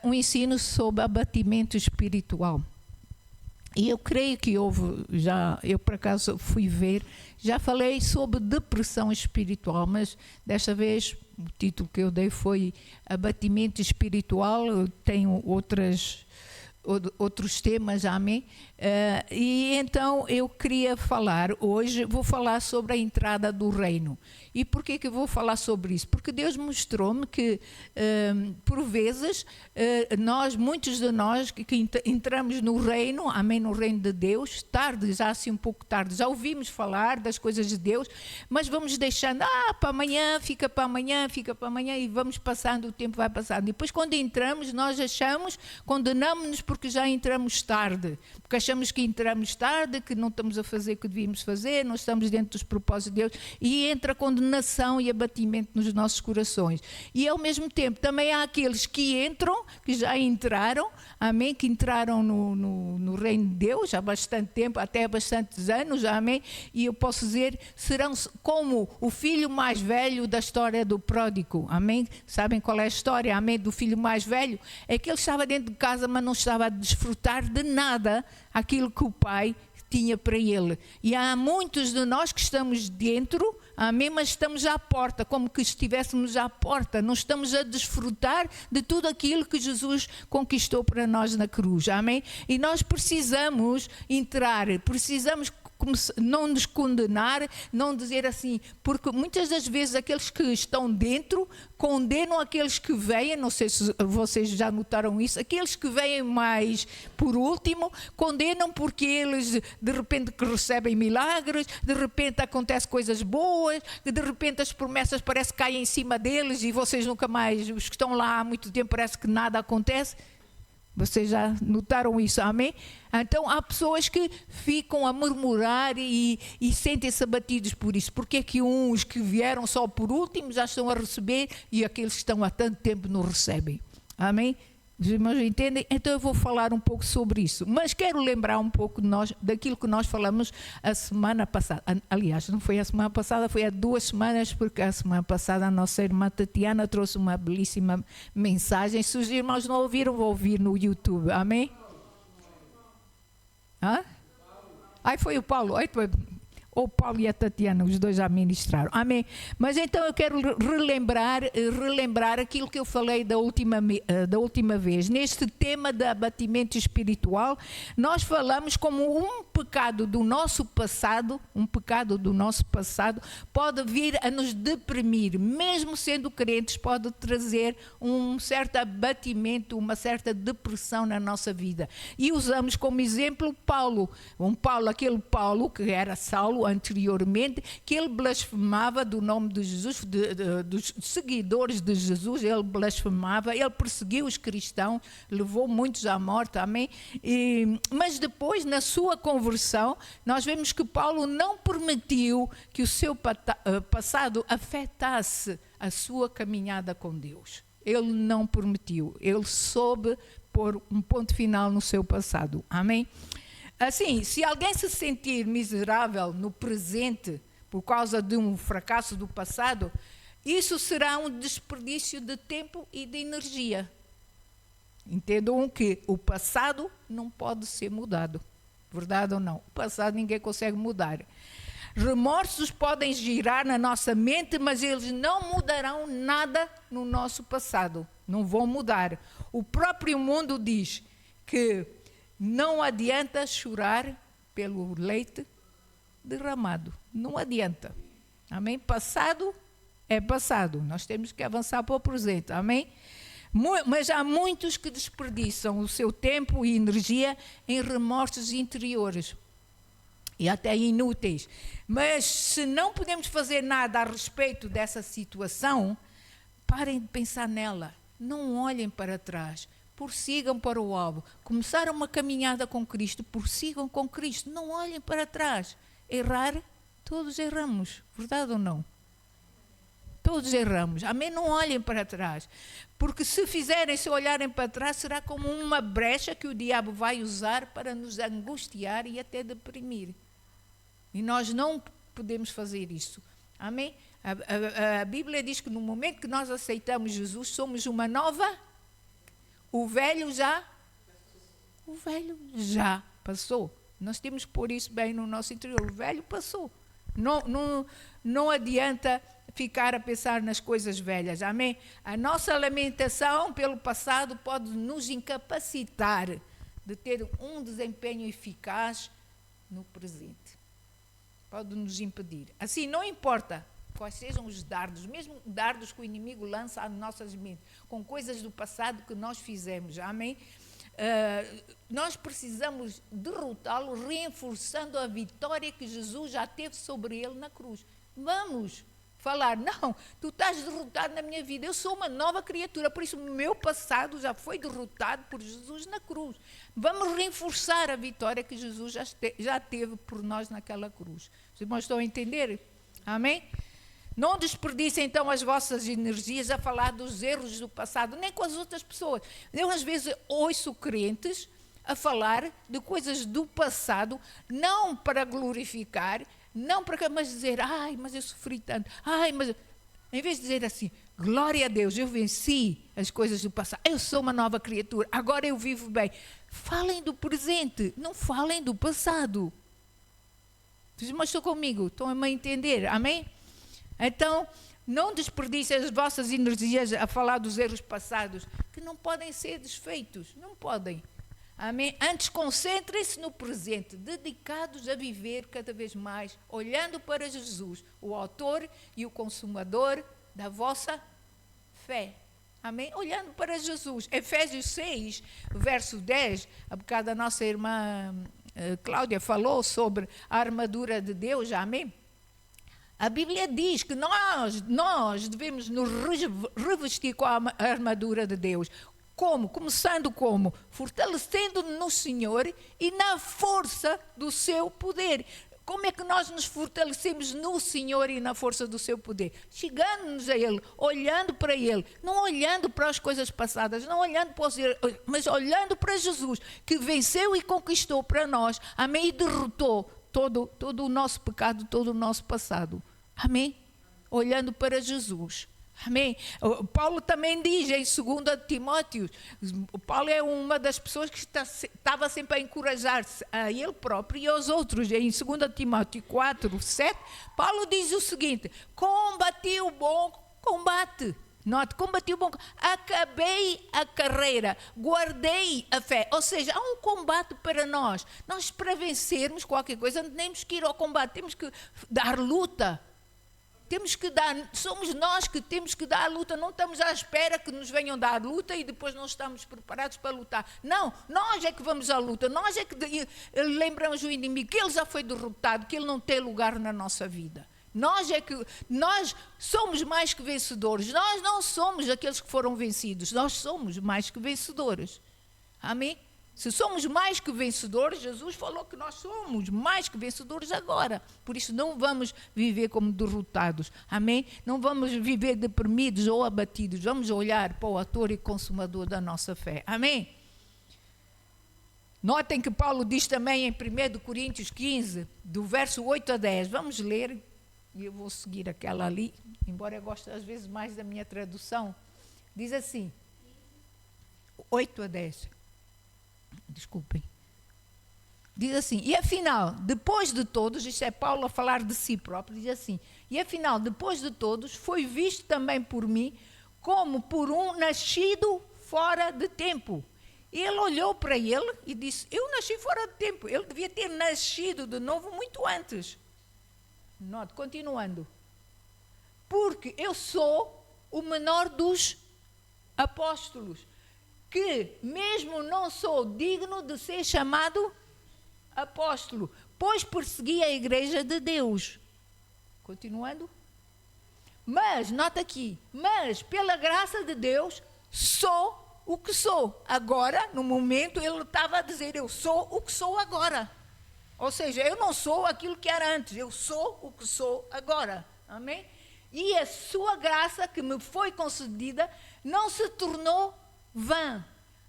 um ensino sobre abatimento espiritual. E eu creio que houve, eu por acaso fui ver, já falei sobre depressão espiritual, mas desta vez o título que eu dei foi abatimento espiritual. Eu tenho outros temas, amém? E então eu queria falar hoje, vou falar sobre a entrada do reino. E por que eu vou falar sobre isso? Porque Deus mostrou-me que, por vezes, muitos de nós que entramos no reino, amém, no reino de Deus, tarde, já assim um pouco tarde, já ouvimos falar das coisas de Deus, mas vamos deixando, para amanhã, fica para amanhã, e vamos passando, o tempo vai passando. E depois quando entramos, nós condenamos-nos porque já entramos tarde, porque achamos que entramos tarde, que não estamos a fazer o que devíamos fazer, não estamos dentro dos propósitos de Deus, e entra a condenação e abatimento nos nossos corações. E ao mesmo tempo também há aqueles que entram, que já entraram, amém, que entraram no reino de Deus há bastante tempo, até há bastantes anos, amém, e eu posso dizer, serão como o filho mais velho da história do pródigo, amém. Sabem qual é a história, amém, do filho mais velho? É que ele estava dentro de casa, mas não estava a desfrutar de nada aquilo que o pai tinha para ele. E há muitos de nós que estamos dentro, amém, mas estamos à porta, como que estivéssemos à porta, não estamos a desfrutar de tudo aquilo que Jesus conquistou para nós na cruz, amém? E nós precisamos entrar, precisamos não nos condenar, não dizer assim, porque muitas das vezes aqueles que estão dentro condenam aqueles que vêm, não sei se vocês já notaram isso, aqueles que vêm mais por último, condenam porque eles de repente que recebem milagres, de repente acontecem coisas boas, de repente as promessas parece que caem em cima deles e vocês nunca mais, os que estão lá há muito tempo, parece que nada acontece. Vocês já notaram isso, amém? Então há pessoas que ficam a murmurar e sentem-se abatidos por isso. Porque é que uns que vieram só por último já estão a receber e aqueles que estão há tanto tempo não recebem? Amém? Os irmãos entendem? Então eu vou falar um pouco sobre isso. Mas quero lembrar um pouco daquilo que nós falamos a semana passada. Aliás, não foi a semana passada, foi há 2 semanas, porque a semana passada a nossa irmã Tatiana trouxe uma belíssima mensagem. Se os irmãos não ouviram, vou ouvir no YouTube. Amém? Foi o Paulo. O Paulo e a Tatiana, os dois já ministraram. Amém? Mas então eu quero relembrar aquilo que eu falei da última vez. Neste tema de abatimento espiritual, nós falamos como um pecado do nosso passado, pode vir a nos deprimir. Mesmo sendo crentes, pode trazer um certo abatimento, uma certa depressão na nossa vida. E usamos como exemplo Paulo. Aquele Paulo que era Saulo, anteriormente, que ele blasfemava do nome de Jesus, dos seguidores de Jesus, ele blasfemava, ele perseguiu os cristãos, levou muitos à morte, amém? Mas depois, na sua conversão, nós vemos que Paulo não permitiu que o seu passado afetasse a sua caminhada com Deus. Ele não permitiu, ele soube pôr um ponto final no seu passado, amém? Assim, se alguém se sentir miserável no presente por causa de um fracasso do passado, isso será um desperdício de tempo e de energia. Entendam que o passado não pode ser mudado. Verdade ou não? O passado ninguém consegue mudar. Remorsos podem girar na nossa mente, mas eles não mudarão nada no nosso passado. Não vão mudar. O próprio mundo diz que não adianta chorar pelo leite derramado. Não adianta. Amém? Passado é passado. Nós temos que avançar para o presente. Amém? Mas há muitos que desperdiçam o seu tempo e energia em remorsos interiores. E até inúteis. Mas se não podemos fazer nada a respeito dessa situação, parem de pensar nela. Não olhem para trás. Prossigam para o alvo. Começaram uma caminhada com Cristo, prossigam com Cristo. Não olhem para trás. Errar, todos erramos. Verdade ou não? Todos erramos. Amém? Não olhem para trás. Porque se olharem para trás, será como uma brecha que o diabo vai usar para nos angustiar e até deprimir. E nós não podemos fazer isso. Amém? A Bíblia diz que no momento que nós aceitamos Jesus, somos uma nova O velho já passou. Nós temos que pôr isso bem no nosso interior. O velho passou. Não adianta ficar a pensar nas coisas velhas. Amém? A nossa lamentação pelo passado pode nos incapacitar de ter um desempenho eficaz no presente. Pode nos impedir. Assim, não importa quais sejam os dardos, mesmo dardos que o inimigo lança às nossas mentes, com coisas do passado que nós fizemos. Amém? Nós precisamos derrotá-lo, reforçando a vitória que Jesus já teve sobre ele na cruz. Vamos falar, não, tu estás derrotado na minha vida, eu sou uma nova criatura, por isso o meu passado já foi derrotado por Jesus na cruz. Vamos reforçar a vitória que Jesus já teve por nós naquela cruz. Os irmãos estão a entender? Amém? Não desperdicem então as vossas energias a falar dos erros do passado, nem com as outras pessoas. Eu às vezes ouço crentes a falar de coisas do passado, não para glorificar, não para mas dizer, ai, mas eu sofri tanto, ai, mas... Em vez de dizer assim, glória a Deus, eu venci as coisas do passado, eu sou uma nova criatura, agora eu vivo bem. Falem do presente, não falem do passado. Os irmãos estão comigo, estão a me entender, amém? Então, não desperdicem as vossas energias a falar dos erros passados, que não podem ser desfeitos, não podem. Amém? Antes, concentrem-se no presente, dedicados a viver cada vez mais, olhando para Jesus, o autor e o consumador da vossa fé. Amém? Olhando para Jesus. Efésios 6, verso 10, a bocado a nossa irmã Cláudia falou sobre a armadura de Deus, amém? A Bíblia diz que nós devemos nos revestir com a armadura de Deus. Como? Começando como? Fortalecendo-nos no Senhor e na força do seu poder. Como é que nós nos fortalecemos no Senhor e na força do seu poder? Chegando-nos a Ele, olhando para Ele, não olhando para as coisas passadas, não olhando para os erros, mas olhando para Jesus, que venceu e conquistou para nós, amém, e derrotou todo o nosso pecado, todo o nosso passado. Amém? Olhando para Jesus. Amém? Paulo também diz em 2 Timóteo, Paulo é uma das pessoas que estava sempre a encorajar-se a ele próprio e aos outros. Em 2 Timóteo 4, 7, Paulo diz o seguinte, combati o bom combate. Note, combati o bom combate, acabei a carreira, guardei a fé. Ou seja, há um combate para nós. Nós, para vencermos qualquer coisa, não temos que ir ao combate, temos que dar luta. Somos nós que temos que dar a luta, não estamos à espera que nos venham dar luta e depois não estamos preparados para lutar. Não, nós é que vamos à luta, nós é que lembramos o inimigo, que ele já foi derrotado, que ele não tem lugar na nossa vida. Nós somos mais que vencedores, nós não somos aqueles que foram vencidos, nós somos mais que vencedores. Amém? Se somos mais que vencedores, Jesus falou que nós somos mais que vencedores agora. Por isso não vamos viver como derrotados. Amém? Não vamos viver deprimidos ou abatidos. Vamos olhar para o autor e consumador da nossa fé. Amém? Notem que Paulo diz também em 1 Coríntios 15, do verso 8 a 10. Vamos ler, e eu vou seguir aquela ali, embora eu goste às vezes mais da minha tradução. Diz assim, 8 a 10. Desculpem. Diz assim, e afinal, depois de todos, isto é Paulo a falar de si próprio, diz assim, e afinal, depois de todos, foi visto também por mim como por um nascido fora de tempo. Ele olhou para ele e disse, eu nasci fora de tempo. Ele devia ter nascido de novo muito antes. Note, continuando. Porque eu sou o menor dos apóstolos, que mesmo não sou digno de ser chamado apóstolo, pois persegui a igreja de Deus. Continuando. Mas, nota aqui, mas pela graça de Deus sou o que sou. Agora, no momento, ele estava a dizer, eu sou o que sou agora. Ou seja, eu não sou aquilo que era antes, eu sou o que sou agora. Amém? E a sua graça que me foi concedida não se tornou vã.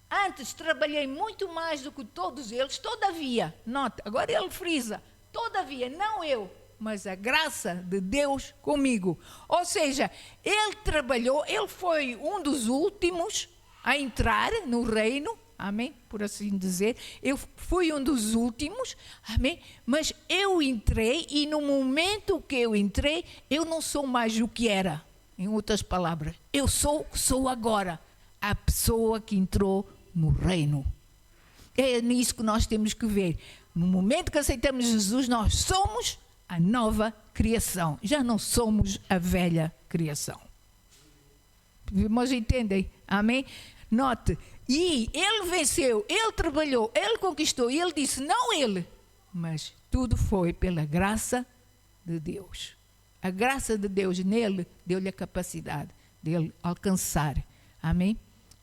Antes trabalhei muito mais do que todos eles, todavia, note, agora ele frisa, todavia, não eu, mas a graça de Deus comigo. Ou seja, ele trabalhou, ele foi um dos últimos a entrar no reino, amém, por assim dizer. Eu fui um dos últimos, amém, mas eu entrei, e no momento que eu entrei, eu não sou mais o que era. Em outras palavras, eu sou agora a pessoa que entrou no reino. É nisso que nós temos que ver. No momento que aceitamos Jesus, nós somos a nova criação. Já não somos a velha criação. Mas entendem? Amém? Note. E ele venceu, ele trabalhou, ele conquistou. E ele disse, não ele, mas tudo foi pela graça de Deus. A graça de Deus nele deu-lhe a capacidade de ele alcançar. Amém?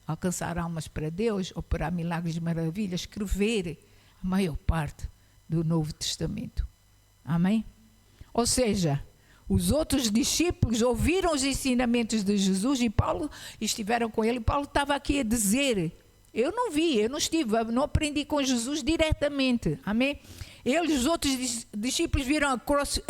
Alcançar almas para Deus, operar milagres e maravilhas, escrever a maior parte do Novo Testamento. Amém? Ou seja, os outros discípulos ouviram os ensinamentos de Jesus e Paulo estiveram com ele. Paulo estava aqui a dizer, eu não vi, eu não estive, não aprendi com Jesus diretamente. Amém? Os outros discípulos viram a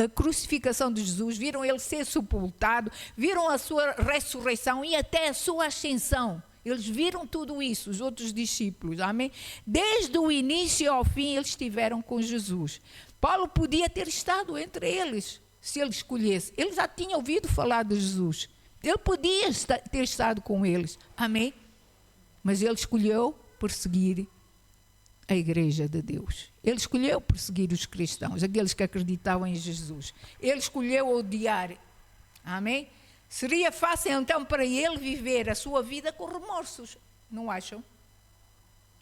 crucificação de Jesus, viram ele ser sepultado, viram a sua ressurreição e até a sua ascensão. Eles viram tudo isso, os outros discípulos, amém? Desde o início ao fim, eles estiveram com Jesus. Paulo podia ter estado entre eles, se ele escolhesse. Ele já tinha ouvido falar de Jesus. Ele podia ter estado com eles, amém? Mas ele escolheu perseguir a igreja de Deus. Ele escolheu perseguir os cristãos, aqueles que acreditavam em Jesus. Ele escolheu odiar, amém? Seria fácil então para ele viver a sua vida com remorsos, não acham?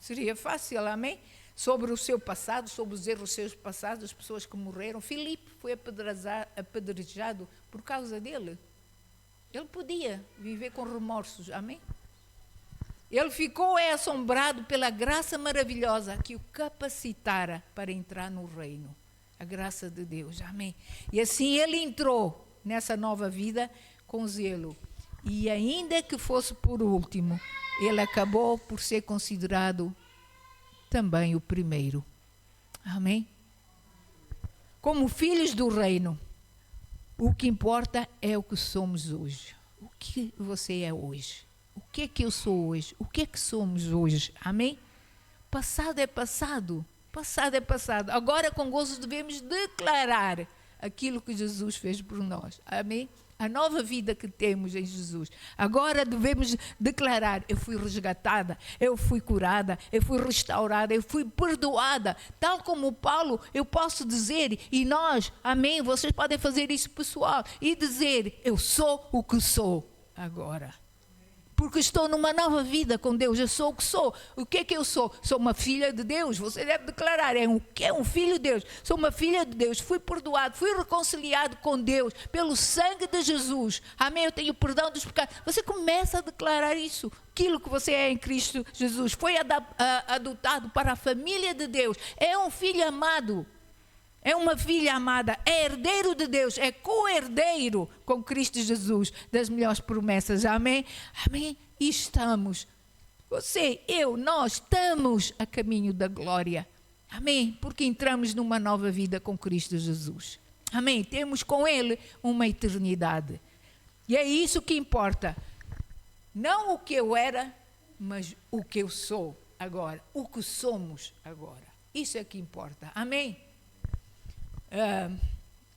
Seria fácil, amém? Sobre o seu passado, sobre os erros dos seus passados, as pessoas que morreram. Filipe foi apedrejado por causa dele. Ele podia viver com remorsos, amém? Ele ficou assombrado pela graça maravilhosa que o capacitara para entrar no reino. A graça de Deus, amém? E assim ele entrou nessa nova vida com zelo. E ainda que fosse por último, ele acabou por ser considerado também o primeiro. Amém? Como filhos do reino, o que importa é o que somos hoje. O que você é hoje? O que é que eu sou hoje? O que é que somos hoje? Amém? Passado é passado. Passado é passado. Agora com gozo devemos declarar aquilo que Jesus fez por nós. Amém? A nova vida que temos em Jesus. Agora devemos declarar, eu fui resgatada, eu fui curada, eu fui restaurada, eu fui perdoada. Tal como Paulo, eu posso dizer, e nós, amém, vocês podem fazer isso pessoal, e dizer, eu sou o que sou agora. Porque estou numa nova vida com Deus, eu sou o que sou. O que é que eu sou? Sou uma filha de Deus, você deve declarar, é um filho de Deus. Sou uma filha de Deus, fui perdoado, fui reconciliado com Deus pelo sangue de Jesus. Amém, eu tenho perdão dos pecados. Você começa a declarar isso, aquilo que você é em Cristo Jesus. Foi adotado para a família de Deus, é um filho amado. É uma filha amada, é herdeiro de Deus, é co-herdeiro com Cristo Jesus das melhores promessas. Amém? Amém? E estamos, você, eu, nós estamos a caminho da glória. Amém? Porque entramos numa nova vida com Cristo Jesus. Amém? Temos com Ele uma eternidade. E é isso que importa. Não o que eu era, mas o que eu sou agora. O que somos agora. Isso é que importa. Amém?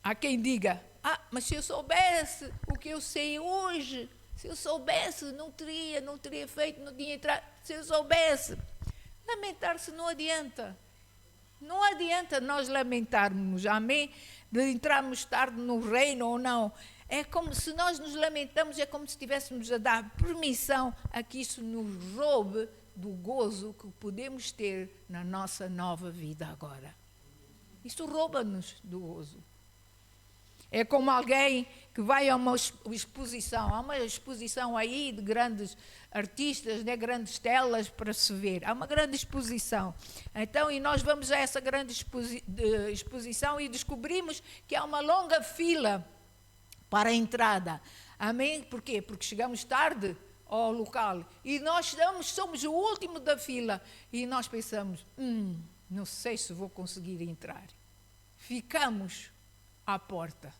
Há quem diga, mas se eu soubesse o que eu sei hoje, se eu soubesse, não teria feito, não tinha entrado. Se eu soubesse, lamentar-se não adianta. Não adianta nós lamentarmos, amém? De entrarmos tarde no reino ou não. É como se nós nos lamentamos, é como se estivéssemos a dar permissão a que isso nos roube do gozo que podemos ter na nossa nova vida agora. Isso rouba-nos do gozo. É como alguém que vai a uma exposição. Há uma exposição aí de grandes artistas, né, grandes telas para se ver. Há uma grande exposição. Então, e nós vamos a essa grande exposição e descobrimos que há uma longa fila para a entrada. Amém? Por quê? Porque chegamos tarde ao local. E nós somos o último da fila. E nós pensamos, não sei se vou conseguir entrar. Ficamos à porta.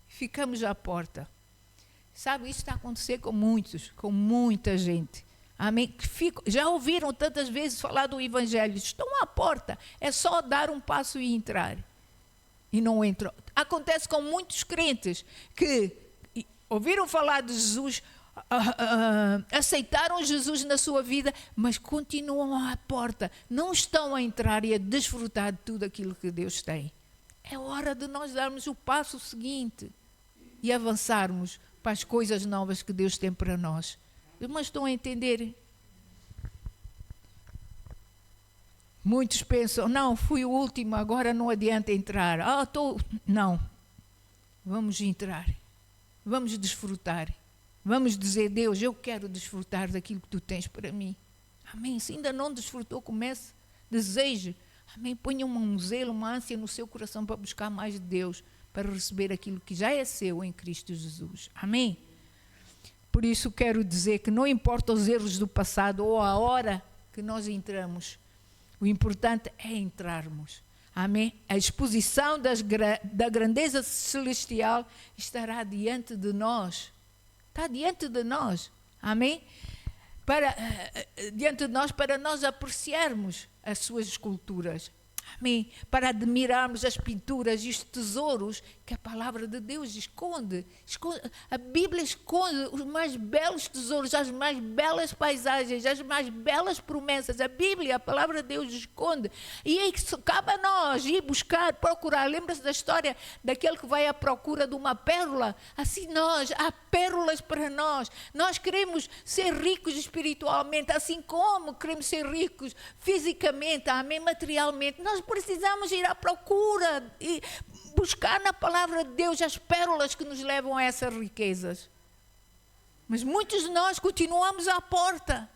Ficamos à porta. Sabe, isso está a acontecer com muita gente. Amém? Já ouviram tantas vezes falar do Evangelho? Estão à porta. É só dar um passo e entrar. E não entram. Acontece com muitos crentes que ouviram falar de Jesus, aceitaram Jesus na sua vida, mas continuam à porta. Não estão a entrar e a desfrutar de tudo aquilo que Deus tem. É hora de nós darmos o passo seguinte e avançarmos para as coisas novas que Deus tem para nós. Mas estão a entender? Muitos pensam, não, fui o último, agora não adianta entrar. Não, vamos entrar, vamos desfrutar, vamos dizer, Deus, eu quero desfrutar daquilo que Tu tens para mim. Amém? Se ainda não desfrutou, comece, deseje. Amém? Ponha um zelo, uma ânsia no seu coração para buscar mais de Deus, para receber aquilo que já é seu em Cristo Jesus. Amém? Por isso quero dizer que não importa os erros do passado ou a hora que nós entramos, o importante é entrarmos. Amém? A exposição da grandeza celestial estará diante de nós. Está diante de nós. Amém? Diante de nós para nós apreciarmos as suas esculturas. Amém? Para admirarmos as pinturas e os tesouros que a palavra de Deus esconde. A Bíblia esconde os mais belos tesouros, as mais belas paisagens, as mais belas promessas. A Bíblia, a palavra de Deus esconde. E aí cabe a nós ir buscar, procurar. Lembra-se da história daquele que vai à procura de uma pérola? Assim há pérolas para nós. Nós queremos ser ricos espiritualmente, assim como queremos ser ricos fisicamente, amém, materialmente. Nós precisamos ir à procura e buscar na palavra de Deus as pérolas que nos levam a essas riquezas. Mas muitos de nós continuamos à porta.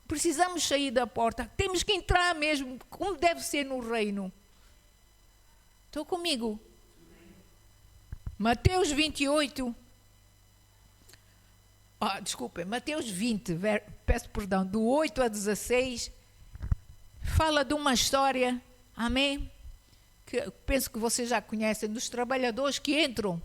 Precisamos sair da porta. Temos que entrar mesmo, como deve ser no reino. Estão comigo? Mateus 28. Mateus 20, peço perdão, do 8 a 16, fala de uma história, amém? Que penso que vocês já conhecem, dos trabalhadores que entram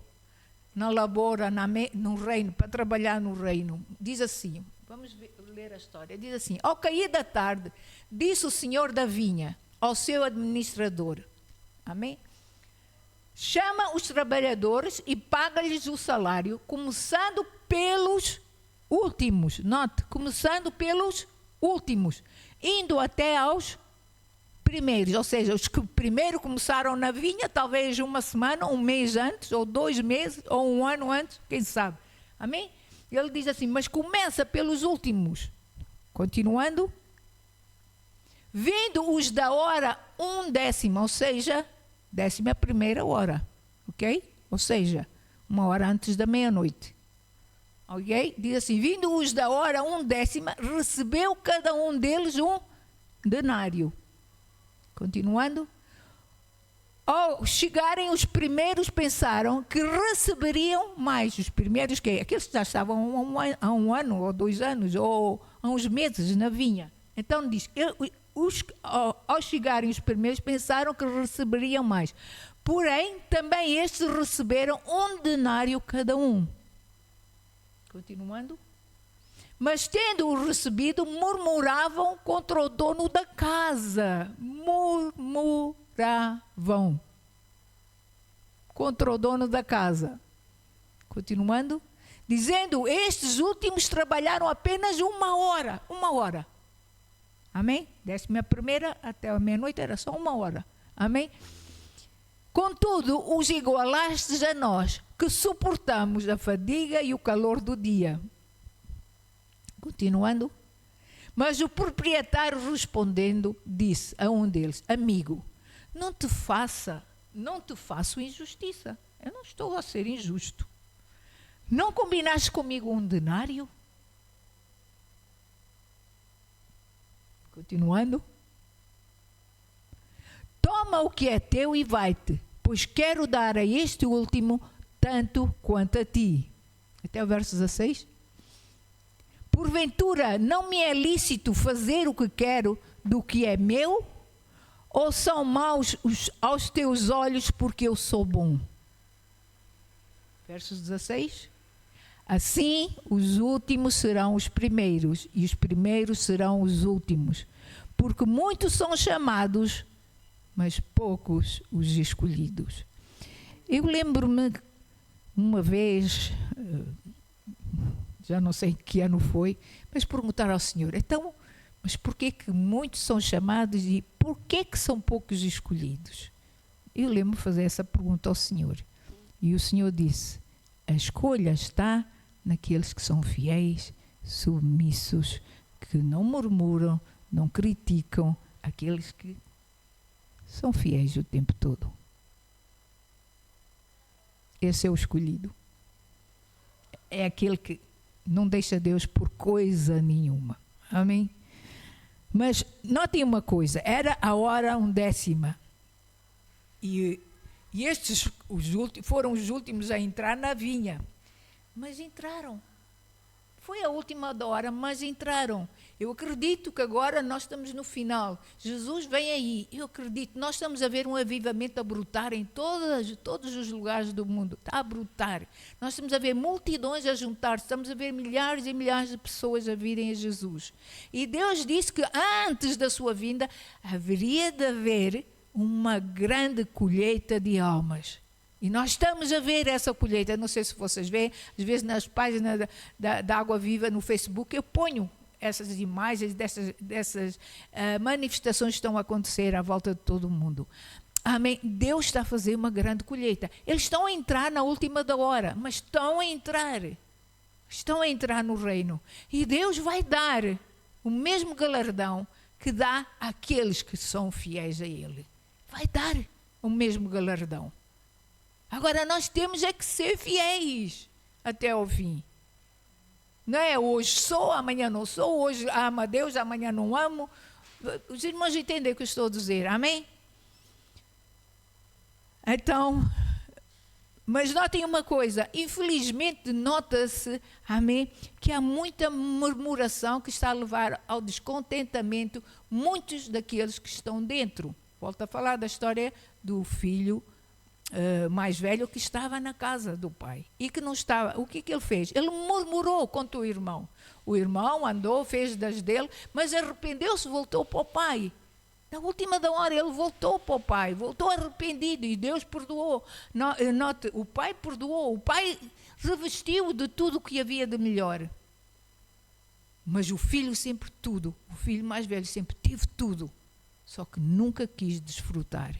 na lavoura, no reino, para trabalhar no reino. Diz assim, vamos ler a história, diz assim: ao cair da tarde, disse o senhor da vinha ao seu administrador, amém? Chama os trabalhadores e paga-lhes o salário, começando pelos últimos, note, começando pelos últimos, indo até aos primeiros, ou seja, os que primeiro começaram na vinha, talvez uma semana, um mês antes, ou 2 meses, ou um ano antes, quem sabe, amém? Ele diz assim, mas começa pelos últimos, continuando, vindo os da hora 1/10, ou seja, 11ª hora, ok? Ou seja, 1 hora antes da meia-noite. Ok? Diz assim, vindo os da hora 1/10, recebeu cada um deles um denário. Continuando. Ao chegarem os primeiros, pensaram que receberiam mais. Os primeiros, que aqueles que já estavam há um ano, ou 2 anos, ou há uns meses na vinha. Então diz, ao chegarem os primeiros, pensaram que receberiam mais. Porém, também estes receberam um denário cada um. Continuando. Mas tendo-o recebido, murmuravam contra o dono da casa. Murmuravam contra o dono da casa. Continuando. Dizendo, estes últimos trabalharam apenas 1 hora. 1 hora. Amém? 11ª até a meia-noite era só 1 hora. Amém? Contudo, os igualastes a nós, que suportamos a fadiga e o calor do dia. Continuando. Mas o proprietário respondendo, disse a um deles, amigo, não te faço injustiça. Eu não estou a ser injusto. Não combinaste comigo um denário? Continuando. Toma o que é teu e vai-te, pois quero dar a este último tanto quanto a ti. Até o verso 16. Porventura, não me é lícito fazer o que quero do que é meu? Ou são maus aos teus olhos porque eu sou bom? Verso 16. Assim, os últimos serão os primeiros, e os primeiros serão os últimos. Porque muitos são chamados, mas poucos os escolhidos. Eu lembro-me, uma vez, já não sei que ano foi, mas perguntar ao Senhor, então, mas porquê que muitos são chamados e porquê que são poucos escolhidos? Eu lembro-me de fazer essa pergunta ao Senhor. E o Senhor disse, a escolha está naqueles que são fiéis, submissos, que não murmuram, não criticam, aqueles que são fiéis o tempo todo. Esse é o escolhido. É aquele que não deixa Deus por coisa nenhuma. Amém? Mas notem uma coisa, era a hora 11ª. E estes foram os últimos a entrar na vinha. Mas entraram. Foi a última hora, mas entraram. Eu acredito que agora nós estamos no final. Jesus vem aí. Eu acredito. Nós estamos a ver um avivamento a brotar em todos os lugares do mundo. Está a brotar. Nós estamos a ver multidões a juntar-se. Estamos a ver milhares e milhares de pessoas a virem a Jesus. E Deus disse que antes da sua vinda haveria de haver uma grande colheita de almas. E nós estamos a ver essa colheita. Não sei se vocês veem, às vezes nas páginas da Água Viva no Facebook, eu ponho essas imagens dessas manifestações que estão a acontecer à volta de todo o mundo. Amém? Deus está a fazer uma grande colheita. Eles estão a entrar na última da hora, mas estão a entrar. Estão a entrar no reino. E Deus vai dar o mesmo galardão que dá àqueles que são fiéis a Ele. Vai dar o mesmo galardão. Agora nós temos é que ser fiéis até ao fim. Não é hoje sou, amanhã não sou, hoje amo a Deus, amanhã não amo. Os irmãos entendem o que eu estou a dizer, amém? Então, mas notem uma coisa, infelizmente nota-se, amém, que há muita murmuração que está a levar ao descontentamento muitos daqueles que estão dentro. Volto a falar da história do filho mais velho que estava na casa do pai e que não estava. O que ele fez? Ele murmurou contra o irmão. O irmão andou, fez das dele, mas arrependeu-se, voltou para o pai. Na última da hora ele voltou para o pai, voltou arrependido e Deus perdoou. Note, o pai perdoou, o pai revestiu de tudo o que havia de melhor. Mas o filho sempre tudo, o filho mais velho sempre teve tudo, só que nunca quis desfrutar.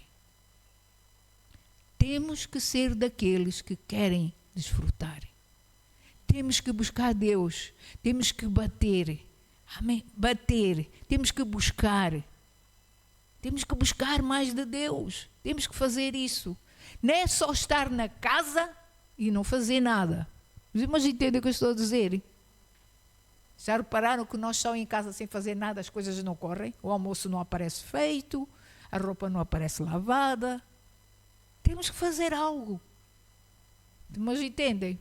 Temos que ser daqueles que querem desfrutar. Temos que buscar Deus. Temos que bater. Amém? Bater. Temos que buscar. Temos que buscar mais de Deus. Temos que fazer isso. Não é só estar na casa e não fazer nada. Os irmãos entendem o que eu estou a dizer? Já repararam que nós só em casa sem fazer nada as coisas não correm? O almoço não aparece feito, a roupa não aparece lavada. Temos que fazer algo. Mas entendem?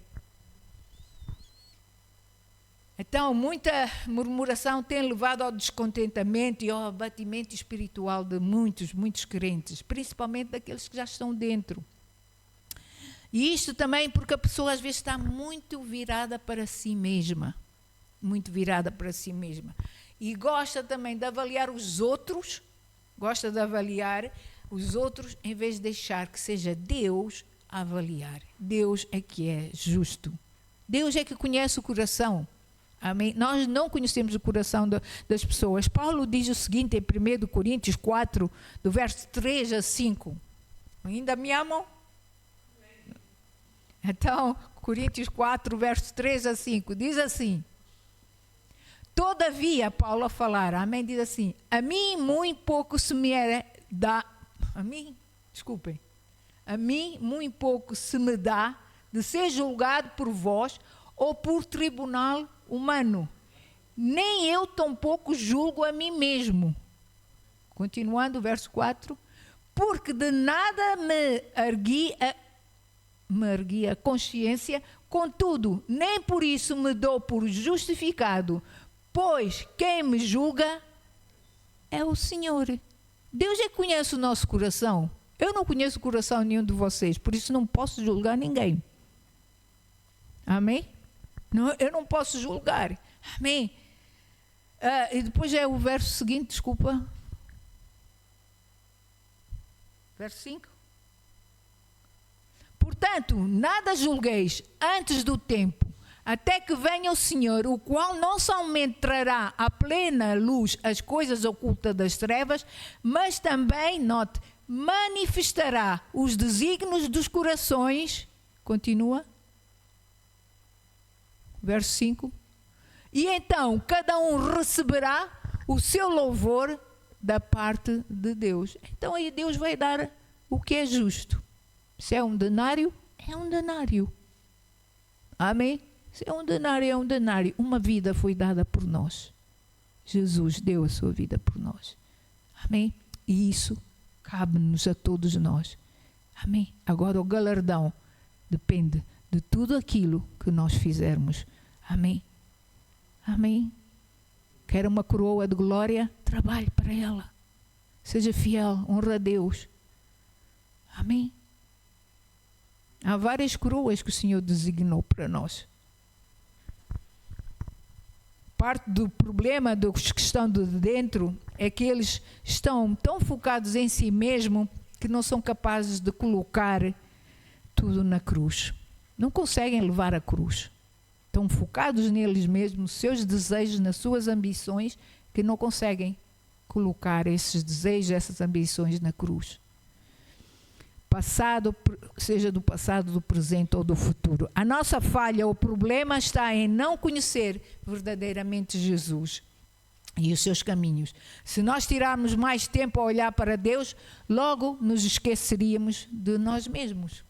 Então, muita murmuração tem levado ao descontentamento e ao abatimento espiritual de muitos crentes, principalmente daqueles que já estão dentro. E isto também porque a pessoa às vezes está muito virada para si mesma. Muito virada para si mesma. E gosta também de avaliar os outros, gosta de avaliar os outros, em vez de deixar que seja Deus a avaliar. Deus é que é justo. Deus é que conhece o coração. Amém? Nós não conhecemos o coração das pessoas. Paulo diz o seguinte em 1 Coríntios 4, do verso 3 a 5. Ainda me amam? Então, Coríntios 4, verso 3 a 5, diz assim. Todavia, Paulo a falar, amém, diz assim, a mim muito pouco se me dá, a mim muito pouco se me dá de ser julgado por vós ou por tribunal humano. Nem eu tampouco julgo a mim mesmo. Continuando o verso 4, porque de nada me ergui a consciência, contudo, nem por isso me dou por justificado, pois quem me julga é o Senhor. Deus é que conhece o nosso coração. Eu não conheço o coração nenhum de vocês, por isso não posso julgar ninguém. Amém? Não, eu não posso julgar. Amém? E depois é o verso seguinte, desculpa. Verso 5. Portanto, nada julgueis antes do tempo, até que venha o Senhor, o qual não somente trará à plena luz as coisas ocultas das trevas, mas também, note, manifestará os desígnios dos corações. Continua. Verso 5. E então cada um receberá o seu louvor da parte de Deus. Então aí Deus vai dar o que é justo. Se é um denário, é um denário. Amém? Se é um denário, é um denário. Uma vida foi dada por nós. Jesus deu a sua vida por nós. Amém? E isso cabe-nos a todos nós. Amém? Agora o galardão depende de tudo aquilo que nós fizermos. Amém? Amém? Quer uma coroa de glória? Trabalhe para ela. Seja fiel, honra a Deus. Amém? Há várias coroas que o Senhor designou para nós. Parte do problema dos que estão de dentro é que eles estão tão focados em si mesmo que não são capazes de colocar tudo na cruz. Não conseguem levar a cruz. Estão focados neles mesmos, nos seus desejos, nas suas ambições, que não conseguem colocar esses desejos, essas ambições na cruz. Passado, seja do passado, do presente ou do futuro. A nossa falha, o problema está em não conhecer verdadeiramente Jesus e os seus caminhos. Se nós tirarmos mais tempo a olhar para Deus, logo nos esqueceríamos de nós mesmos.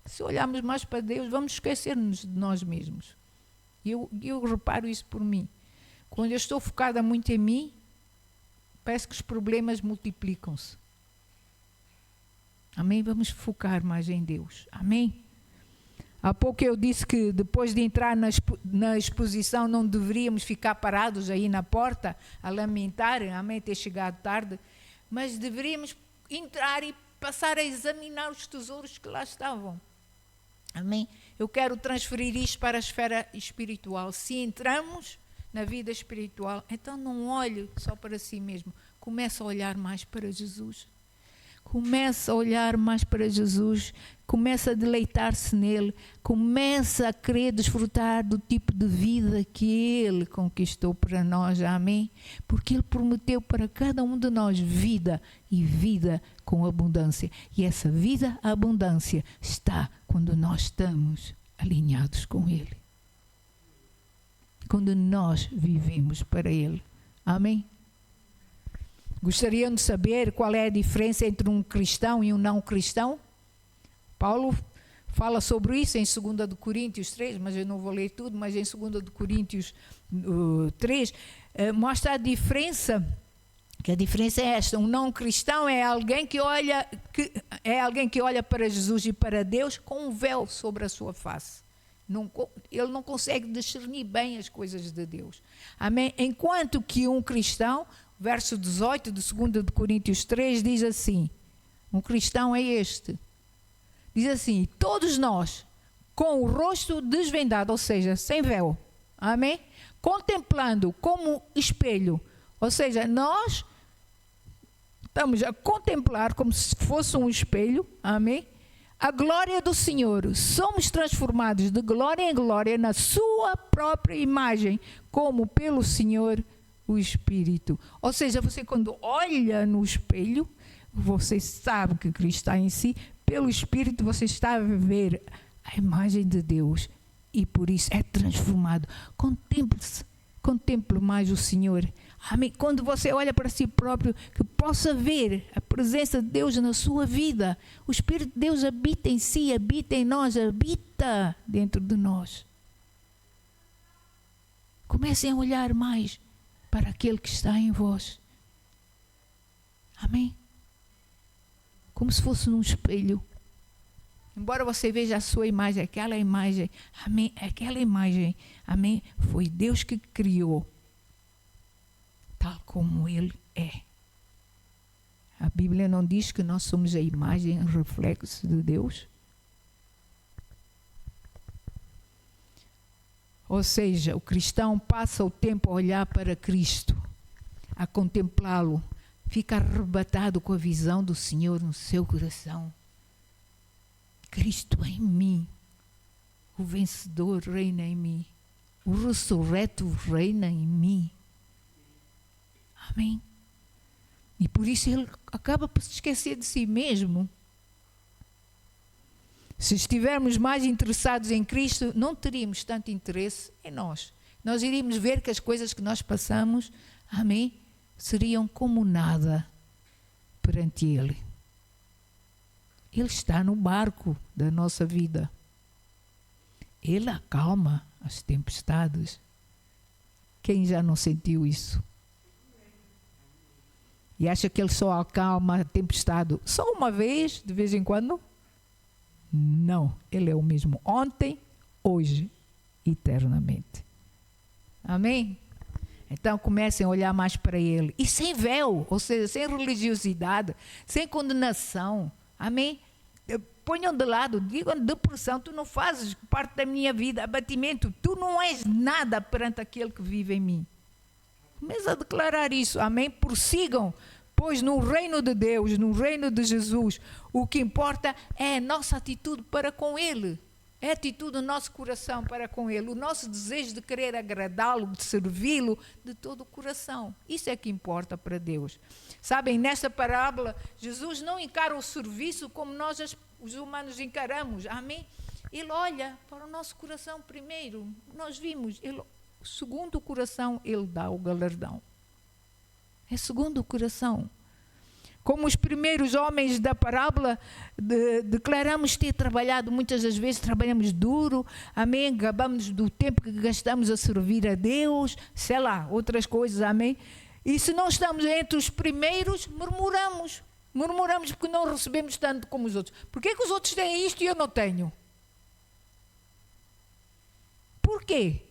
Se olharmos mais para Deus, vamos esquecer-nos de nós mesmos. Eu reparo isso por mim. Quando eu estou focada muito em mim, parece que os problemas multiplicam-se. Amém? Vamos focar mais em Deus. Amém? Há pouco eu disse que depois de entrar na exposição não deveríamos ficar parados aí na porta a lamentar, amém, ter chegado tarde, mas deveríamos entrar e passar a examinar os tesouros que lá estavam. Amém? Eu quero transferir isto para a esfera espiritual. Se entramos na vida espiritual, então não olhe só para si mesmo. Comece a olhar mais para Jesus. Começa a olhar mais para Jesus, começa a deleitar-se nele, começa a querer desfrutar do tipo de vida que ele conquistou para nós, amém? Porque ele prometeu para cada um de nós vida e vida com abundância. E essa vida, a abundância, está quando nós estamos alinhados com ele. Quando nós vivemos para ele, amém? Gostariam de saber qual é a diferença entre um cristão e um não cristão? Paulo fala sobre isso em 2 Coríntios 3, mas eu não vou ler tudo, mas em 2 Coríntios 3, mostra a diferença, que a diferença é esta: um não cristão é alguém que olha para Jesus e para Deus com um véu sobre a sua face. Ele não consegue discernir bem as coisas de Deus. Amém? Enquanto que um cristão, verso 18 de 2 Coríntios 3 diz assim, um cristão é este, diz assim: todos nós com o rosto desvendado, ou seja, sem véu, amém? Contemplando como espelho, ou seja, nós estamos a contemplar como se fosse um espelho, amém? A glória do Senhor, somos transformados de glória em glória na sua própria imagem, como pelo Senhor o Espírito. Ou seja, você quando olha no espelho, você sabe que Cristo está em si, pelo Espírito você está a ver a imagem de Deus e por isso é transformado. Contemple-se, contemple mais o Senhor. Amém? Quando você olha para si próprio, que possa ver a presença de Deus na sua vida. O Espírito de Deus habita em si, habita em nós, habita dentro de nós. Comecem a olhar mais para aquele que está em vós. Amém? Como se fosse num espelho. Embora você veja a sua imagem, aquela imagem, amém, aquela imagem, amém, foi Deus que criou, tal como Ele é. A Bíblia não diz que nós somos a imagem, o reflexo de Deus? Ou seja, o cristão passa o tempo a olhar para Cristo, a contemplá-lo, fica arrebatado com a visão do Senhor no seu coração. Cristo em mim, o vencedor reina em mim, o ressurreto reina em mim. Amém? E por isso ele acaba por se esquecer de si mesmo. Se estivermos mais interessados em Cristo, não teríamos tanto interesse em nós. Nós iríamos ver que as coisas que nós passamos, amém, seriam como nada perante Ele. Ele está no barco da nossa vida. Ele acalma as tempestades. Quem já não sentiu isso? E acha que Ele só acalma a tempestade só uma vez, de vez em quando? Não, Ele é o mesmo ontem, hoje, eternamente. Amém? Então comecem a olhar mais para Ele. E sem véu, ou seja, sem religiosidade, sem condenação. Amém? Ponham de lado, digam depressão, tu não fazes parte da minha vida, abatimento, tu não és nada perante aquele que vive em mim. Comece a declarar isso, amém? Prossigam, pois no reino de Deus, no reino de Jesus, o que importa é a nossa atitude para com Ele. É a atitude do nosso coração para com Ele, o nosso desejo de querer agradá-lo, de servi-lo de todo o coração. Isso é que importa para Deus. Sabem, nesta parábola, Jesus não encara o serviço como nós, os humanos, encaramos. Amém? Ele olha para o nosso coração primeiro. Nós vimos, segundo o coração, Ele dá o galardão. É segundo o coração. Como os primeiros homens da parábola, declaramos ter trabalhado, muitas das vezes trabalhamos duro, amém, gabamos do tempo que gastamos a servir a Deus, sei lá, outras coisas, amém. E se não estamos entre os primeiros, murmuramos porque não recebemos tanto como os outros. Por que os outros têm isto e eu não tenho? Por quê?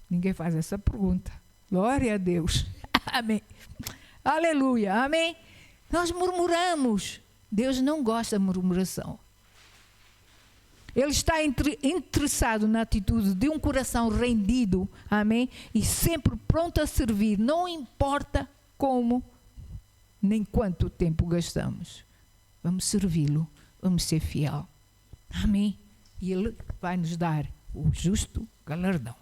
Ninguém faz essa pergunta. Glória a Deus. Amém. Aleluia, amém? Nós murmuramos. Deus não gosta de murmuração. Ele está interessado na atitude de um coração rendido, amém? E sempre pronto a servir, não importa como nem quanto tempo gastamos. Vamos servi-lo, vamos ser fiel. Amém? E Ele vai nos dar o justo galardão.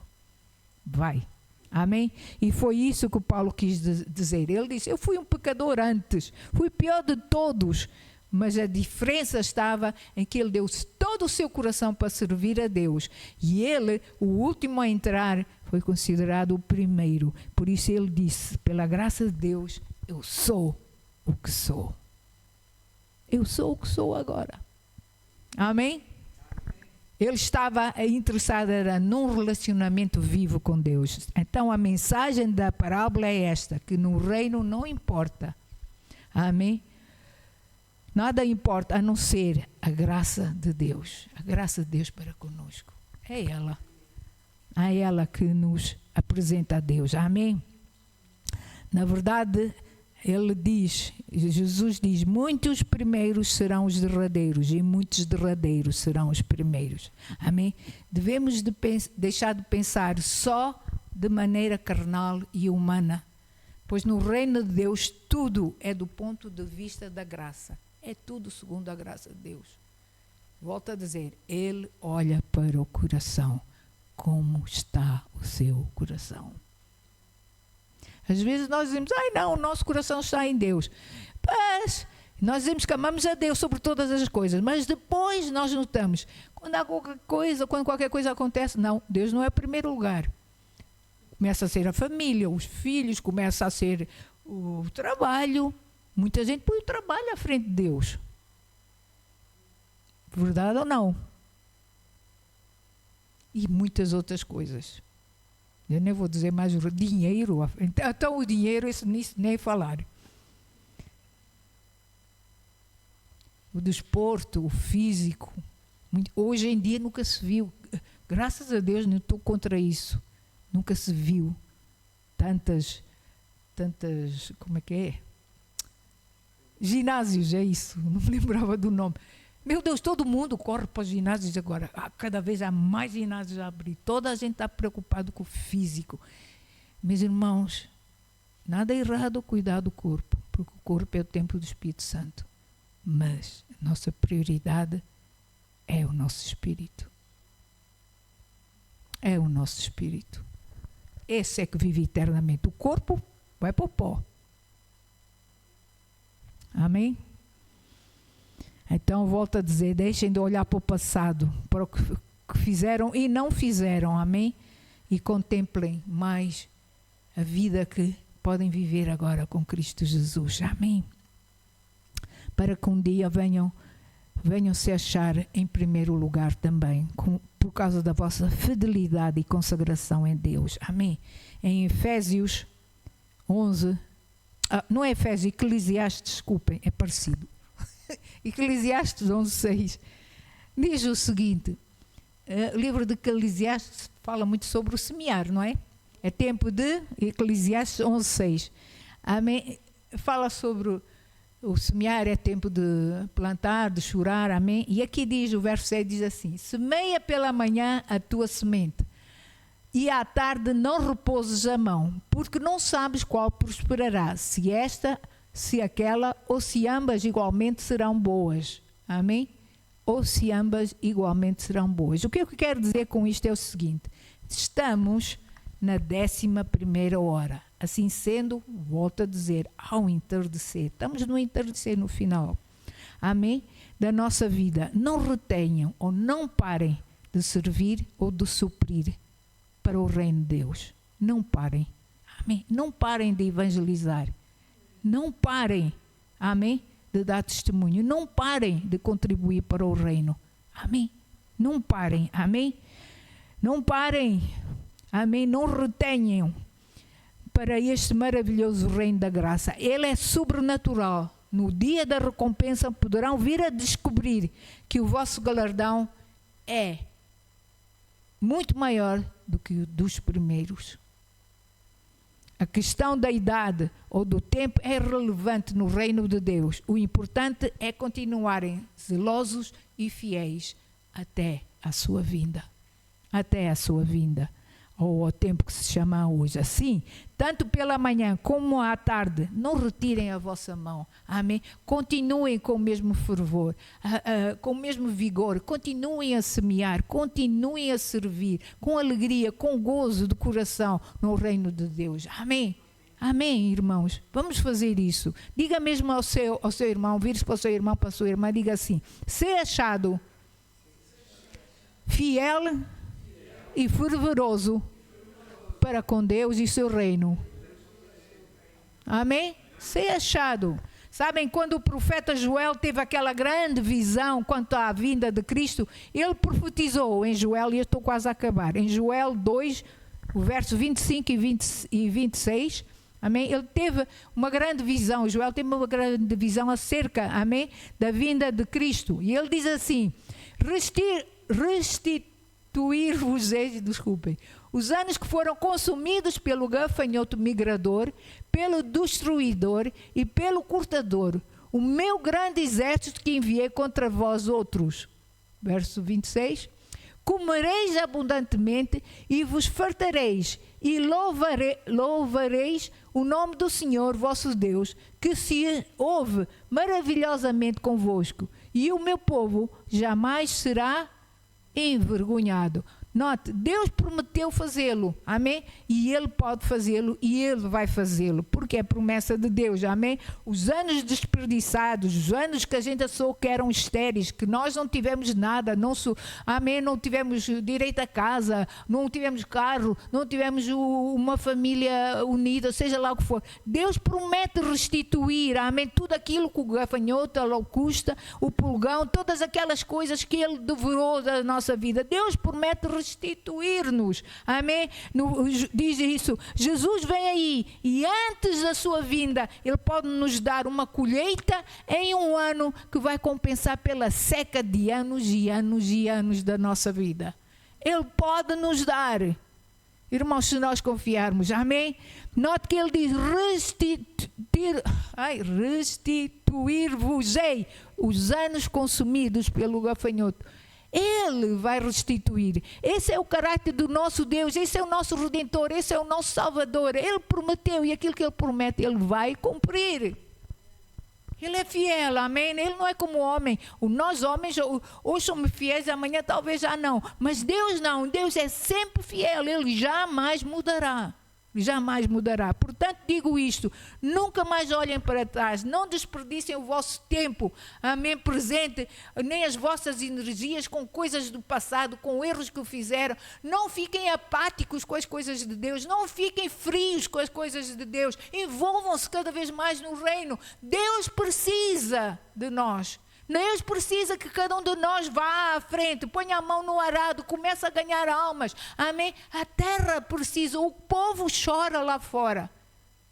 Vai. Amém? E foi isso que o Paulo quis dizer. Ele disse, eu fui um pecador antes, fui pior de todos, mas a diferença estava em que ele deu todo o seu coração para servir a Deus. E ele, o último a entrar, foi considerado o primeiro. Por isso ele disse, pela graça de Deus, eu sou o que sou. Eu sou o que sou agora. Amém? Ele estava interessado num relacionamento vivo com Deus. Então a mensagem da parábola é esta, que no reino não importa. Amém? Nada importa a não ser a graça de Deus. A graça de Deus para conosco. É ela. É ela que nos apresenta a Deus. Amém? Na verdade, ele diz, Jesus diz, muitos primeiros serão os derradeiros e muitos derradeiros serão os primeiros. Amém? Devemos deixar de pensar só de maneira carnal e humana, pois no reino de Deus tudo é do ponto de vista da graça. É tudo segundo a graça de Deus. Volto a dizer, Ele olha para o coração. Como está o seu coração? Às vezes nós dizemos, ai não, o nosso coração está em Deus. Mas nós dizemos que amamos a Deus sobre todas as coisas, mas depois nós notamos, quando qualquer coisa acontece, não, Deus não é o primeiro lugar. Começa a ser a família, os filhos, começa a ser o trabalho. Muita gente põe o trabalho à frente de Deus. Verdade ou não? E muitas outras coisas. Eu nem vou dizer mais o dinheiro. Então o dinheiro, isso nem falar. O desporto, o físico. Hoje em dia nunca se viu. Graças a Deus não estou contra isso. Nunca se viu tantas, como é que é? Ginásios, é isso. Não me lembrava do nome. Meu Deus, todo mundo corre para os ginásios agora. Cada vez há mais ginásios a abrir. Toda a gente está preocupado com o físico. Meus irmãos, nada errado cuidar do corpo, porque o corpo é o templo do Espírito Santo. Mas a nossa prioridade é o nosso espírito. É o nosso espírito. Esse é que vive eternamente. O corpo vai para o pó. Amém? Então, volto a dizer, deixem de olhar para o passado, para o que fizeram e não fizeram, amém? E contemplem mais a vida que podem viver agora com Cristo Jesus, amém? Para que um dia venham se achar em primeiro lugar também, por causa da vossa fidelidade e consagração em Deus, amém? Em Efésios 11, não é Efésios, Eclesiastes, desculpem, é parecido. Eclesiastes 11:6 diz o seguinte, o livro de Eclesiastes fala muito sobre o semear, não é? É tempo de Eclesiastes 11:6, amém? Fala sobre o semear, é tempo de plantar, de chorar, amém? E aqui diz, o verso 6 diz assim, semeia pela manhã a tua semente e à tarde não repouses a mão, porque não sabes qual prosperará, se esta, se aquela, ou se ambas igualmente serão boas. Amém? Ou se ambas igualmente serão boas. O que eu quero dizer com isto é o seguinte, estamos na 11ª hora. Assim sendo, volto a dizer, ao entardecer. Estamos no entardecer no final. Amém? Da nossa vida. Não retenham ou não parem de servir ou de suprir para o reino de Deus. Não parem. Amém? Não parem de evangelizar. Não parem, amém, de dar testemunho. Não parem de contribuir para o reino. Amém? Não parem, amém? Não parem, amém? Não retenham para este maravilhoso reino da graça. Ele é sobrenatural. No dia da recompensa poderão vir a descobrir que o vosso galardão é muito maior do que o dos primeiros. A questão da idade ou do tempo é relevante no reino de Deus. O importante é continuarem zelosos e fiéis até a sua vinda. Até a sua vinda. Ou ao tempo que se chama hoje. Assim, tanto pela manhã como à tarde, não retirem a vossa mão. Amém? Continuem com o mesmo fervor, com o mesmo vigor. Continuem a semear, continuem a servir, com alegria, com gozo de coração no reino de Deus. Amém? Amém, irmãos? Vamos fazer isso. Diga mesmo ao seu irmão, vire-se para o seu irmão, para a sua irmã, diga assim, ser achado fiel e fervoroso para com Deus e seu reino. Amém? Ser achado. Sabem, quando o profeta Joel teve aquela grande visão quanto à vinda de Cristo, ele profetizou em Joel, e eu estou quase a acabar, em Joel 2, o verso 25 e 26, amém? Ele teve uma grande visão, Joel teve uma grande visão acerca, amém, da vinda de Cristo. E ele diz assim, restituir-vos-ei, desculpem, os anos que foram consumidos pelo gafanhoto migrador, pelo destruidor e pelo cortador, o meu grande exército que enviei contra vós outros. Verso 26. Comereis abundantemente e vos fartareis e louvareis o nome do Senhor vosso Deus, que se ouve maravilhosamente convosco, e o meu povo jamais será envergonhado. Note, Deus prometeu fazê-lo, amém? E Ele pode fazê-lo e Ele vai fazê-lo, porque é promessa de Deus, amém? Os anos desperdiçados, os anos que a gente achou que eram estéreis, que nós não tivemos nada, amém? Não tivemos direito a casa, não tivemos carro, não tivemos uma família unida, seja lá o que for. Deus promete restituir, amém? Tudo aquilo que o gafanhoto, a locusta, o pulgão, todas aquelas coisas que Ele devorou da nossa vida. Deus promete restituir-nos, amém? Diz isso, Jesus vem aí e antes da sua vinda Ele pode nos dar uma colheita em um ano que vai compensar pela seca de anos e anos e anos da nossa vida. Ele pode nos dar, Irmãos, se nós confiarmos, amém? Note que ele diz, restituir-vos-ei os anos consumidos pelo gafanhoto. Ele vai restituir. Esse é o caráter do nosso Deus, esse é o nosso Redentor, esse é o nosso Salvador. Ele prometeu e aquilo que ele promete, ele vai cumprir. Ele é fiel, amém? Ele não é como homem. Nós homens, hoje somos fiéis, amanhã talvez já não. Mas Deus não, Deus é sempre fiel, Ele jamais mudará. Jamais mudará. Portanto, digo isto, nunca mais olhem para trás, não desperdicem o vosso tempo, amém, presente, nem as vossas energias com coisas do passado, com erros que fizeram. Não fiquem apáticos com as coisas de Deus, não fiquem frios com as coisas de Deus, envolvam-se cada vez mais no reino. Deus precisa de nós. Deus precisa que cada um de nós vá à frente, ponha a mão no arado, comece a ganhar almas. Amém? A terra precisa, o povo chora lá fora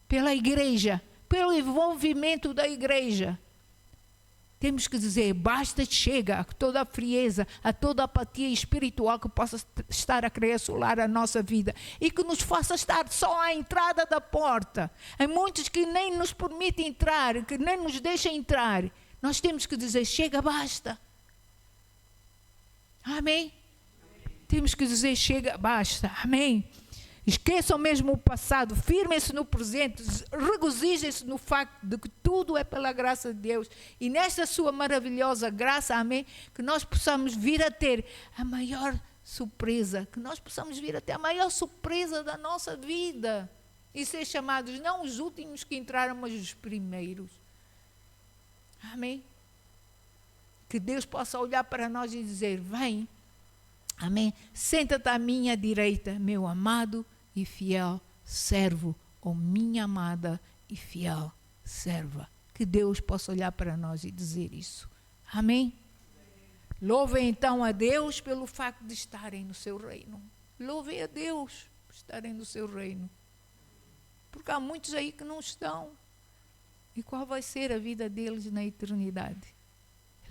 pela igreja, pelo envolvimento da igreja. Temos que dizer, basta, chega a toda a frieza, a toda a apatia espiritual que possa estar a querer assolar a nossa vida e que nos faça estar só à entrada da porta. Há muitos que nem nos permitem entrar, que nem nos deixam entrar. Nós temos que dizer, chega, basta. Amém? Temos que dizer, chega, basta. Amém? Esqueçam mesmo o passado, firmem-se no presente, regozijem-se no facto de que tudo é pela graça de Deus. E nesta sua maravilhosa graça, amém, que nós possamos vir a ter a maior surpresa, que nós possamos vir a ter a maior surpresa da nossa vida. E ser chamados, não os últimos que entraram, mas os primeiros. Amém? Que Deus possa olhar para nós e dizer, vem, amém, senta-te à minha direita, meu amado e fiel servo, ou minha amada e fiel serva. Que Deus possa olhar para nós e dizer isso. Amém? Louvem então a Deus pelo facto de estarem no seu reino. Louvem a Deus por estarem no seu reino. Porque há muitos aí que não estão. E qual vai ser a vida deles na eternidade?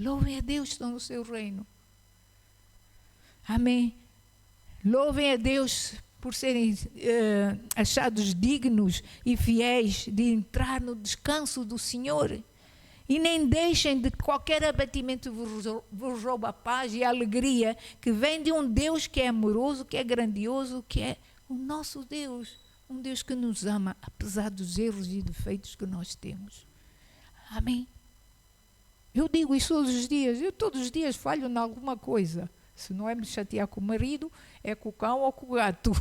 Louvem a Deus, estão no seu reino. Amém. Louvem a Deus por serem achados dignos e fiéis de entrar no descanso do Senhor. E nem deixem de qualquer abatimento vos rouba a paz e a alegria que vem de um Deus que é amoroso, que é grandioso, que é o nosso Deus. Um Deus que nos ama, apesar dos erros e defeitos que nós temos. Amém? Eu digo isso todos os dias. Eu todos os dias falho em alguma coisa. Se não é me chatear com o marido, é com o cão ou com o gato.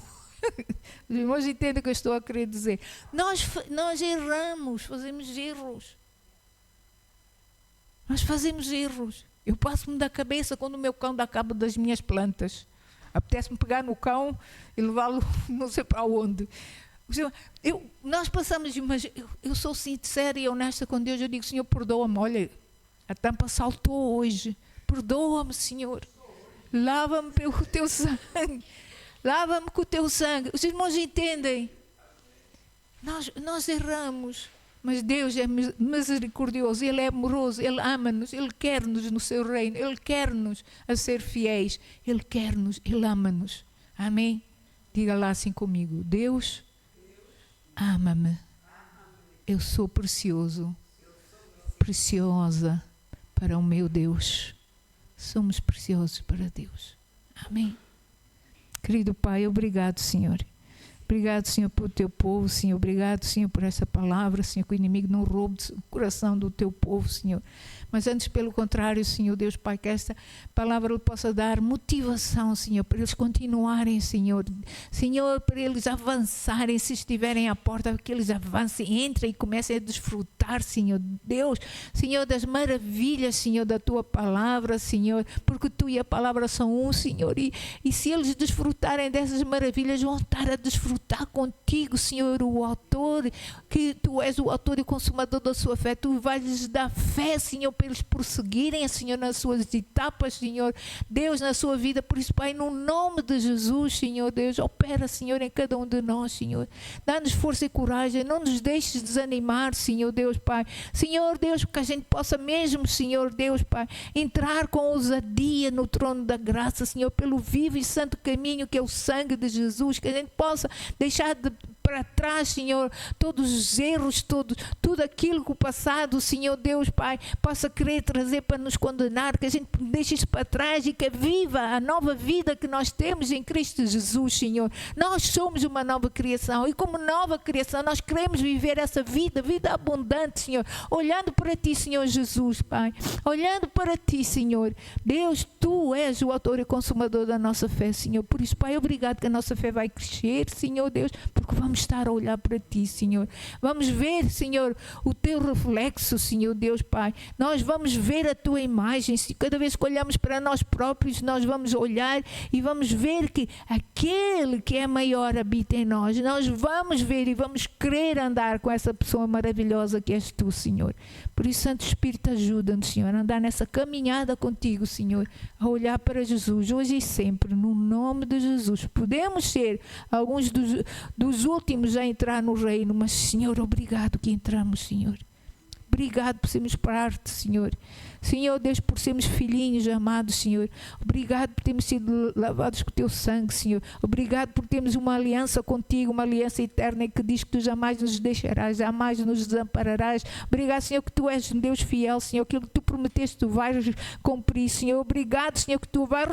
Os irmãos entendem o que eu estou a querer dizer. Nós erramos, fazemos erros. Nós fazemos erros. Eu passo-me da cabeça quando o meu cão dá cabo das minhas plantas. Apetece-me pegar no cão e levá-lo não sei para onde. Nós passamos, mas eu sou sincera e honesta com Deus. Eu digo, Senhor, perdoa-me. Olha, a tampa saltou hoje. Perdoa-me, Senhor. Lava-me pelo teu sangue. Lava-me com o teu sangue. Os irmãos entendem? Nós erramos. Mas Deus é misericordioso, Ele é amoroso, Ele ama-nos, Ele quer-nos no seu reino, Ele quer-nos a ser fiéis, Ele quer-nos, Ele ama-nos. Amém? Diga lá assim comigo, Deus ama-me, eu sou precioso, preciosa para o meu Deus. Somos preciosos para Deus. Amém? Querido Pai, obrigado, Senhor. Obrigado, Senhor, pelo teu povo, Senhor. Obrigado, Senhor, por essa palavra, Senhor, que o inimigo não roube o coração do teu povo, Senhor. Mas antes, pelo contrário, Senhor, Deus Pai, que esta palavra possa dar motivação, Senhor, para eles continuarem, Senhor. Senhor, para eles avançarem, se estiverem à porta, que eles avancem, entrem e comecem a desfrutar, Senhor. Deus, Senhor, das maravilhas, Senhor, da tua palavra, Senhor, porque tu e a palavra são um, Senhor. E se eles desfrutarem dessas maravilhas, vão estar a desfrutar contigo, Senhor, o autor, que tu és o autor e consumador da sua fé. Tu vais lhes dar fé, Senhor, para eles prosseguirem, Senhor, nas suas etapas, Senhor, Deus, na sua vida. Por isso, Pai, no nome de Jesus, Senhor, Deus, opera, Senhor, em cada um de nós, Senhor. Dá-nos força e coragem, não nos deixes desanimar, Senhor, Deus, Deus, Pai. Senhor Deus, que a gente possa mesmo, Senhor Deus, Pai, entrar com ousadia no trono da graça, Senhor, pelo vivo e santo caminho que é o sangue de Jesus, que a gente possa deixar para trás, Senhor, todos os erros, tudo aquilo que o passado, Senhor Deus, Pai, possa querer trazer para nos condenar, que a gente deixe isso para trás e que viva a nova vida que nós temos em Cristo Jesus, Senhor. Nós somos uma nova criação e como nova criação nós queremos viver essa vida abundante, Senhor, olhando para Ti, Senhor Jesus, Pai, olhando para Ti, Senhor. Deus, Tu és o autor e consumador da nossa fé, Senhor. Por isso, Pai, obrigado que a nossa fé vai crescer, Senhor Deus, porque vamos estar a olhar para Ti, Senhor. Vamos ver, Senhor, o Teu reflexo, Senhor Deus, Pai. Nós vamos ver a Tua imagem. Cada vez que olhamos para nós próprios, nós vamos olhar e vamos ver que aquele que é maior habita em nós. Nós vamos ver e vamos querer andar com essa pessoa maravilhosa que és Tu, Senhor. Por isso, Santo Espírito, ajuda-nos, Senhor, a andar nessa caminhada contigo, Senhor, a olhar para Jesus, hoje e sempre, no nome de Jesus. Podemos ser alguns dos últimos a entrar no reino, mas, Senhor, obrigado que entramos, Senhor. Obrigado por sermos parte, Senhor. Senhor Deus, por sermos filhinhos amados, Senhor. Obrigado por termos sido lavados com o Teu sangue, Senhor. Obrigado por termos uma aliança contigo, uma aliança eterna que diz que Tu jamais nos deixarás, jamais nos desampararás. Obrigado, Senhor, que Tu és um Deus fiel, Senhor. Aquilo que Tu prometeste, Tu vais cumprir, Senhor. Obrigado, Senhor, que Tu vais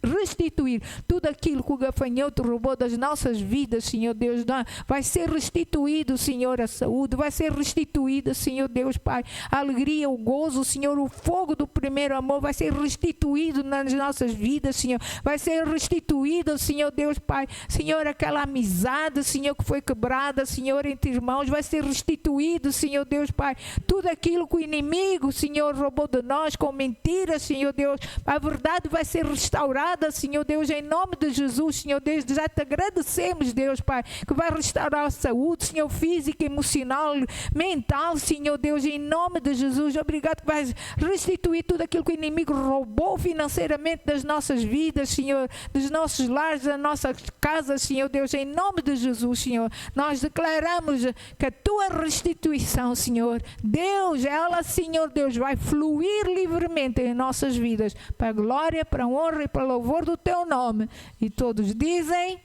restituir tudo aquilo que o gafanhoto roubou das nossas vidas, Senhor Deus. Vai ser restituído, Senhor, a saúde, vai ser restituída, Senhor Deus, Pai, a alegria, o gozo, Senhor, o fogo do primeiro amor vai ser restituído nas nossas vidas, Senhor. Vai ser restituído, Senhor Deus, Pai, Senhor, aquela amizade, Senhor, que foi quebrada, Senhor, entre irmãos, vai ser restituído, Senhor Deus, Pai, tudo aquilo que o inimigo, Senhor, roubou de nós com mentiras, Senhor Deus, a verdade vai ser restaurada, Senhor Deus, em nome de Jesus, Senhor Deus. Já Te agradecemos, Deus, Pai, que vai restaurar a saúde, Senhor, física, emocional, mental, Senhor Deus, em nome de Jesus. Obrigado que vais restituir tudo aquilo que o inimigo roubou financeiramente das nossas vidas, Senhor, dos nossos lares, das nossas casas, Senhor Deus, em nome de Jesus, Senhor. Nós declaramos que a Tua restituição, Senhor, Deus, ela, Senhor Deus, vai fluir livremente em nossas vidas, para a glória, para a honra e para o louvor do Teu nome. E todos dizem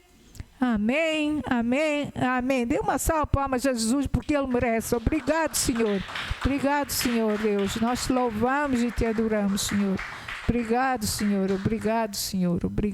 amém, amém, amém. Dê uma salva de palmas a Jesus, porque Ele merece. Obrigado, Senhor. Obrigado, Senhor Deus. Nós Te louvamos e Te adoramos, Senhor. Obrigado, Senhor. Obrigado, Senhor. Obrigado.